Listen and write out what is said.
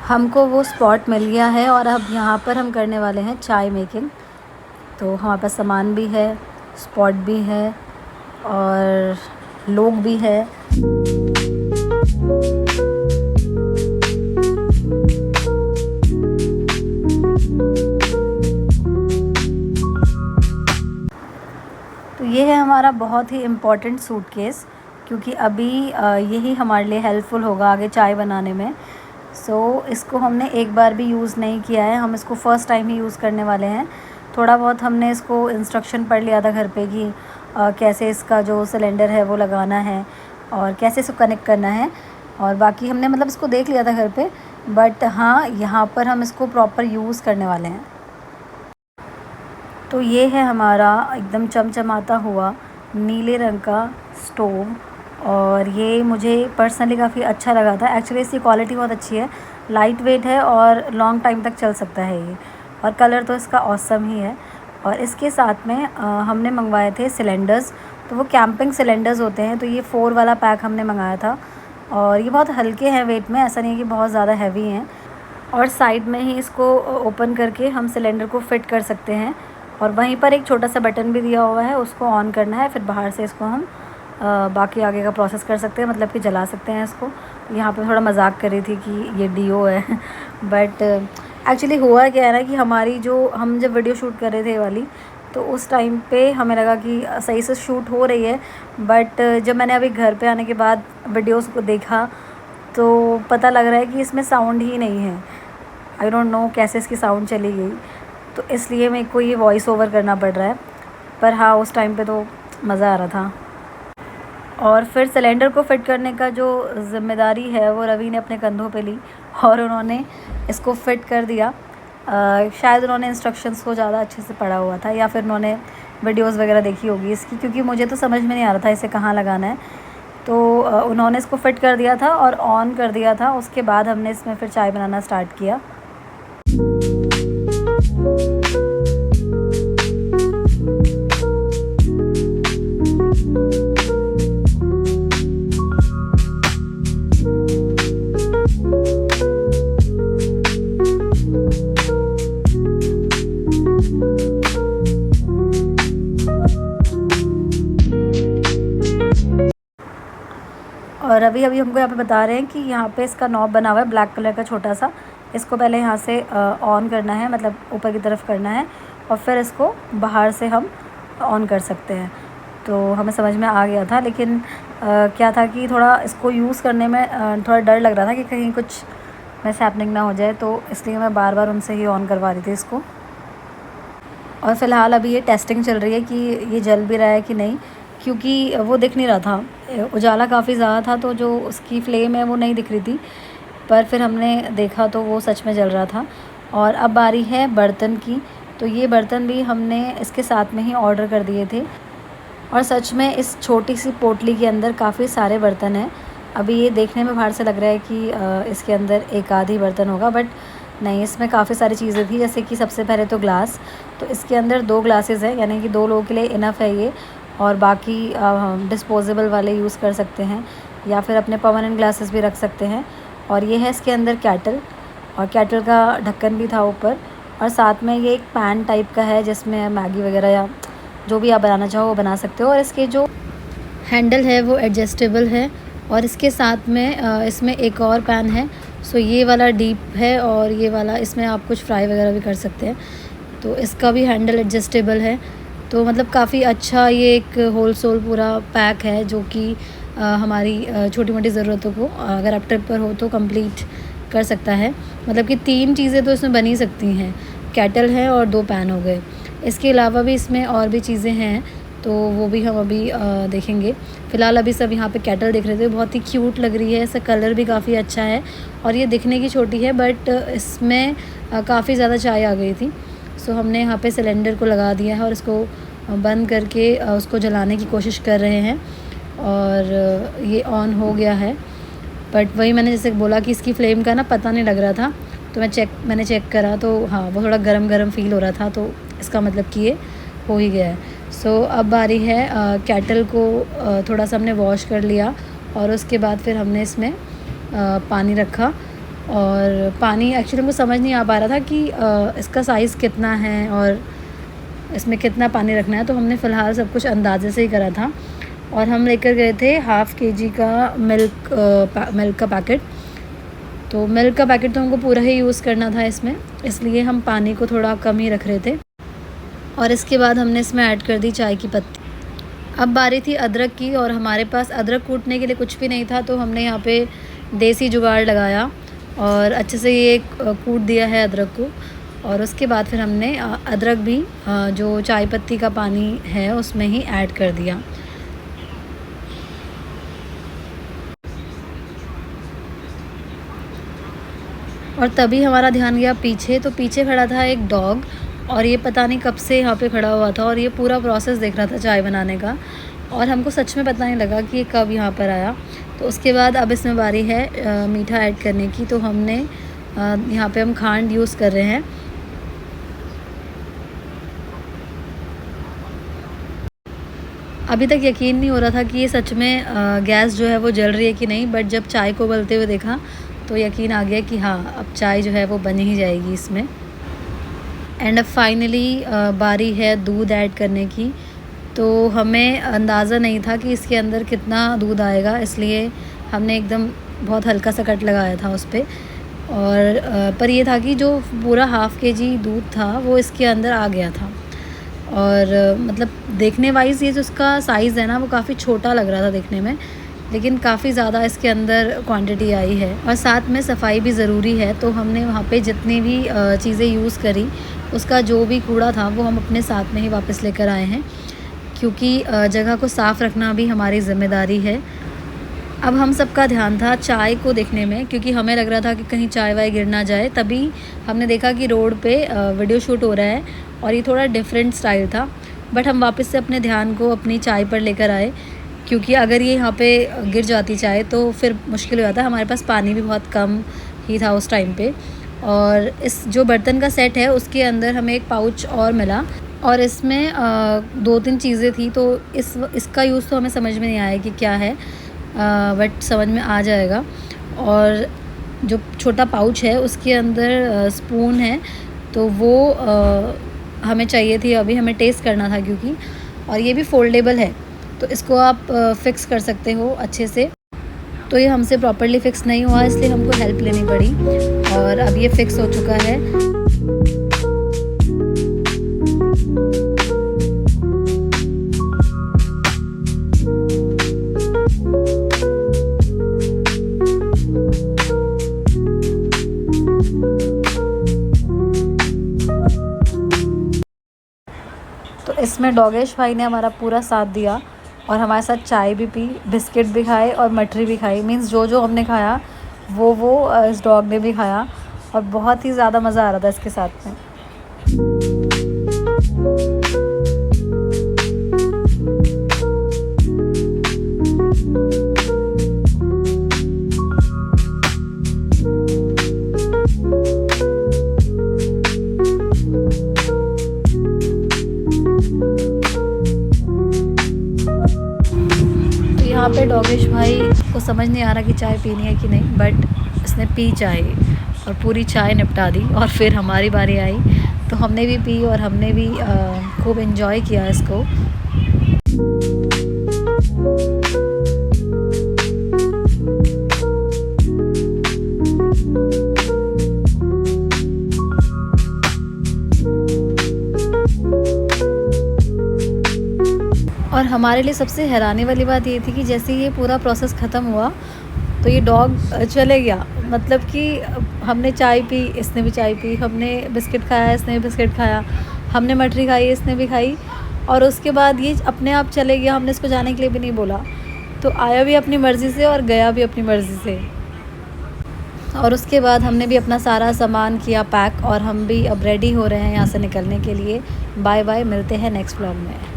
हमको वो स्पॉट मिल गया है और अब यहाँ पर हम करने वाले हैं चाय मेकिंग। तो हमारे पास सामान भी है, स्पॉट भी है और लोग भी है। तो ये है हमारा बहुत ही इम्पोर्टेंट सूटकेस, क्योंकि अभी यही हमारे लिए हेल्पफुल होगा आगे चाय बनाने में। इसको हमने एक बार भी यूज़ नहीं किया है, हम इसको फ़र्स्ट टाइम ही यूज़ करने वाले हैं। थोड़ा बहुत हमने इसको इंस्ट्रक्शन पढ़ लिया था घर पे कि कैसे इसका जो सिलेंडर है वो लगाना है और कैसे इसको कनेक्ट करना है, और बाकी हमने मतलब इसको देख लिया था घर पे। बट हाँ, यहाँ पर हम इसको प्रॉपर यूज़ करने वाले हैं। तो ये है हमारा एकदम चमचमाता हुआ नीले रंग का स्टोव, और ये मुझे पर्सनली काफ़ी अच्छा लगा था। एक्चुअली इसकी क्वालिटी बहुत अच्छी है, लाइट वेट है और लॉन्ग टाइम तक चल सकता है ये, और कलर तो इसका ऑसम ही है। और इसके साथ में हमने मंगवाए थे सिलेंडर्स। तो वो कैंपिंग सिलेंडर्स होते हैं, तो ये 4 वाला पैक हमने मंगाया था, और ये बहुत हल्के हैं वेट में, ऐसा नहीं है कि बहुत ज़्यादा हैवी हैं। और साइड में ही इसको ओपन करके हम सिलेंडर को फिट कर सकते हैं, और वहीं पर एक छोटा सा बटन भी दिया हुआ है, उसको ऑन करना है, फिर बाहर से इसको हम बाकी आगे का प्रोसेस कर सकते हैं, मतलब कि जला सकते हैं इसको। यहाँ पे थोड़ा मजाक कर रही थी कि ये डीओ है बट एक्चुअली हुआ क्या है ना कि हम जब वीडियो शूट कर रहे थे वाली, तो उस टाइम पे हमें लगा कि सही से शूट हो रही है, बट जब मैंने अभी घर पे आने के बाद वीडियोस को देखा तो पता लग रहा है कि इसमें साउंड ही नहीं है। आई डोंट नो कैसे इसकी साउंड चली गई, तो इसलिए मेरे को ये वॉइस ओवर करना पड़ रहा है। पर हाँ, उस टाइम पे तो मज़ा आ रहा था। और फिर सिलेंडर को फिट करने का जो ज़िम्मेदारी है वो रवि ने अपने कंधों पे ली, और उन्होंने इसको फिट कर दिया। शायद उन्होंने इंस्ट्रक्शंस को ज़्यादा अच्छे से पढ़ा हुआ था, या फिर उन्होंने वीडियोस वगैरह देखी होगी इसकी, क्योंकि मुझे तो समझ में नहीं आ रहा था इसे कहाँ लगाना है। तो उन्होंने इसको फिट कर दिया था और ऑन कर दिया था। उसके बाद हमने इसमें फिर चाय बनाना स्टार्ट किया। और अभी हमको यहाँ पे बता रहे हैं कि यहाँ पे इसका नॉब बना हुआ है ब्लैक कलर का छोटा सा। इसको पहले यहाँ से ऑन करना है, मतलब ऊपर की तरफ करना है, और फिर इसको बाहर से हम ऑन कर सकते हैं। तो हमें समझ में आ गया था, लेकिन क्या था कि थोड़ा इसको यूज़ करने में थोड़ा डर लग रहा था कि कहीं कुछ मिसहैपनिंग ना हो जाए, तो इसलिए मैं बार बार उनसे ही ऑन करवा रही थी इसको। और फ़िलहाल अभी ये टेस्टिंग चल रही है कि ये जल भी रहा है कि नहीं, क्योंकि वो दिख नहीं रहा था, उजाला काफ़ी ज़्यादा था, तो जो उसकी फ्लेम है वो नहीं दिख रही थी। पर फिर हमने देखा तो वो सच में जल रहा था। और अब बारी है बर्तन की। तो ये बर्तन भी हमने इसके साथ में ही ऑर्डर कर दिए थे, और सच में इस छोटी सी पोटली के अंदर काफ़ी सारे बर्तन हैं। अभी ये देखने में बाहर से लग रहा है कि इसके अंदर एक आध ही बर्तन होगा, बट नहीं, इसमें काफ़ी सारी चीज़ें थी। जैसे कि सबसे पहले तो ग्लास, तो इसके अंदर 2 ग्लासेस हैं, यानी कि 2 लोगों के लिए इनफ है ये। और बाकी डिस्पोजेबल वाले यूज़ कर सकते हैं, या फिर अपने परमानेंट ग्लासेस भी रख सकते हैं। और ये है इसके अंदर कैटल, और कैटल का ढक्कन भी था ऊपर। और साथ में ये एक पैन टाइप का है, जिसमें मैगी वगैरह या जो भी आप बनाना चाहो वो बना सकते हो। और इसके जो हैंडल है वो एडजस्टेबल है। और इसके साथ में इसमें एक और पैन है। ये वाला डीप है, और ये वाला इसमें आप कुछ फ्राई वगैरह भी कर सकते हैं। तो इसका भी हैंडल एडजस्टेबल है। तो मतलब काफ़ी अच्छा ये एक होल सोल पूरा पैक है, जो कि हमारी छोटी मोटी ज़रूरतों को अगर आप ट्रिप पर हो तो कंप्लीट कर सकता है। मतलब कि 3 चीज़ें तो इसमें बन ही सकती हैं, कैटल है और 2 पैन हो गए। इसके अलावा भी इसमें और भी चीज़ें हैं, तो वो भी हम अभी देखेंगे। फ़िलहाल अभी सब यहाँ पे कैटल देख रहे थे, बहुत ही क्यूट लग रही है, इसका कलर भी काफ़ी अच्छा है, और ये दिखने की छोटी है, बट इसमें काफ़ी ज़्यादा चाय आ गई थी। हमने यहाँ पे सिलेंडर को लगा दिया है, और इसको बंद करके उसको जलाने की कोशिश कर रहे हैं, और ये ऑन हो गया है। बट वही मैंने जैसे बोला कि इसकी फ्लेम का ना पता नहीं लग रहा था, तो मैंने चेक करा, तो हाँ, वो थोड़ा गरम फील हो रहा था, तो इसका मतलब कि ये हो ही गया है। अब बारी है कैटल को थोड़ा सा हमने वॉश कर लिया, और उसके बाद फिर हमने इसमें पानी रखा, और पानी एक्चुअली हमको समझ नहीं आ पा रहा था कि इसका साइज़ कितना है और इसमें कितना पानी रखना है, तो हमने फ़िलहाल सब कुछ अंदाज़े से ही करा था। और हम लेकर गए थे हाफ़ केजी का मिल्क का पैकेट। तो मिल्क का पैकेट तो हमको पूरा ही यूज़ करना था इसमें, इसलिए हम पानी को थोड़ा कम ही रख रहे थे। और इसके बाद हमने इसमें ऐड कर दी चाय की पत्ती। अब बारी थी अदरक की, और हमारे पास अदरक कूटने के लिए कुछ भी नहीं था, तो हमने यहाँ पे देसी जुगाड़ लगाया और अच्छे से ये कूट दिया है अदरक को। और उसके बाद फिर हमने अदरक भी जो चाय पत्ती का पानी है उसमें ही ऐड कर दिया। और तभी हमारा ध्यान गया पीछे, तो पीछे खड़ा था एक डॉग, और ये पता नहीं कब से यहाँ पे खड़ा हुआ था और ये पूरा प्रोसेस देख रहा था चाय बनाने का, और हमको सच में पता नहीं लगा कि ये कब यहाँ पर आया। तो उसके बाद अब इसमें बारी है मीठा ऐड करने की। तो हमने यहाँ पे हम खांड यूज़ कर रहे हैं। अभी तक यकीन नहीं हो रहा था कि ये सच में गैस जो है वो जल रही है कि नहीं, बट जब चाय को उबलते हुए देखा तो यकीन आ गया कि हाँ, अब चाय जो है वो बन ही जाएगी इसमें। एंड अब फाइनली बारी है दूध ऐड करने की। तो हमें अंदाज़ा नहीं था कि इसके अंदर कितना दूध आएगा, इसलिए हमने एकदम बहुत हल्का सा कट लगाया था उस पर। और पर ये था कि जो पूरा हाफ़ केजी दूध था वो इसके अंदर आ गया था। और मतलब देखने वाइज़ ये जो इसका साइज़ है ना वो काफ़ी छोटा लग रहा था देखने में, लेकिन काफ़ी ज़्यादा इसके अंदर क्वांटिटी आई है। और साथ में सफाई भी ज़रूरी है, तो हमने वहाँ पे जितनी भी चीज़ें यूज़ करी उसका जो भी कूड़ा था वो हम अपने साथ में ही वापस लेकर आए हैं, क्योंकि जगह को साफ़ रखना भी हमारी ज़िम्मेदारी है। अब हम सबका ध्यान था चाय को देखने में, क्योंकि हमें लग रहा था कि कहीं चाय वाय गिर ना जाए। तभी हमने देखा कि रोड पे वीडियो शूट हो रहा है और ये थोड़ा डिफरेंट स्टाइल था, बट हम वापस से अपने ध्यान को अपनी चाय पर लेकर आए, क्योंकि अगर ये यहाँ पे गिर जाती चाय तो फिर मुश्किल हो जाता। हमारे पास पानी भी बहुत कम ही था उस टाइम पे। और इस जो बर्तन का सेट है उसके अंदर हमें एक पाउच और मिला, और इसमें 2-3 चीज़ें थी। तो इसका यूज़ तो हमें समझ में नहीं आया कि क्या है, बट समझ में आ जाएगा। और जो छोटा पाउच है उसके अंदर स्पून है, तो वो हमें चाहिए थी, अभी हमें टेस्ट करना था क्योंकि। और ये भी फोल्डेबल है, तो इसको आप फ़िक्स कर सकते हो अच्छे से। तो ये हमसे प्रॉपर्ली फ़िक्स नहीं हुआ, इसलिए हमको हेल्प लेनी पड़ी, और अब ये फ़िक्स हो चुका है। तो इसमें डॉगेश भाई ने हमारा पूरा साथ दिया और हमारे साथ चाय भी पी, बिस्किट भी खाए और मठरी भी खाई। मीन्स जो हमने खाया वो इस डॉग ने भी खाया, और बहुत ही ज़्यादा मज़ा आ रहा था इसके साथ में। यहाँ पे डॉगेश भाई को समझ नहीं आ रहा कि चाय पीनी है कि नहीं, बट इसने पी चाय और पूरी चाय निपटा दी। और फिर हमारी बारी आई तो हमने भी पी और हमने भी खूब एंजॉय किया इसको। और हमारे लिए सबसे हैरानी वाली बात ये थी कि जैसे ये पूरा प्रोसेस ख़त्म हुआ तो ये डॉग चले गया। मतलब कि हमने चाय पी, इसने भी चाय पी, हमने बिस्किट खाया, इसने भी बिस्किट खाया, हमने मठरी खाई, इसने भी खाई, और उसके बाद ये अपने आप चले गया। हमने इसको जाने के लिए भी नहीं बोला, तो आया भी अपनी मर्ज़ी से और गया भी अपनी मर्ज़ी से। और उसके बाद हमने भी अपना सारा सामान किया पैक, और हम भी अब रेडी हो रहे हैं यहाँ से निकलने के लिए। बाय बाय, मिलते हैं नेक्स्ट व्लॉग में।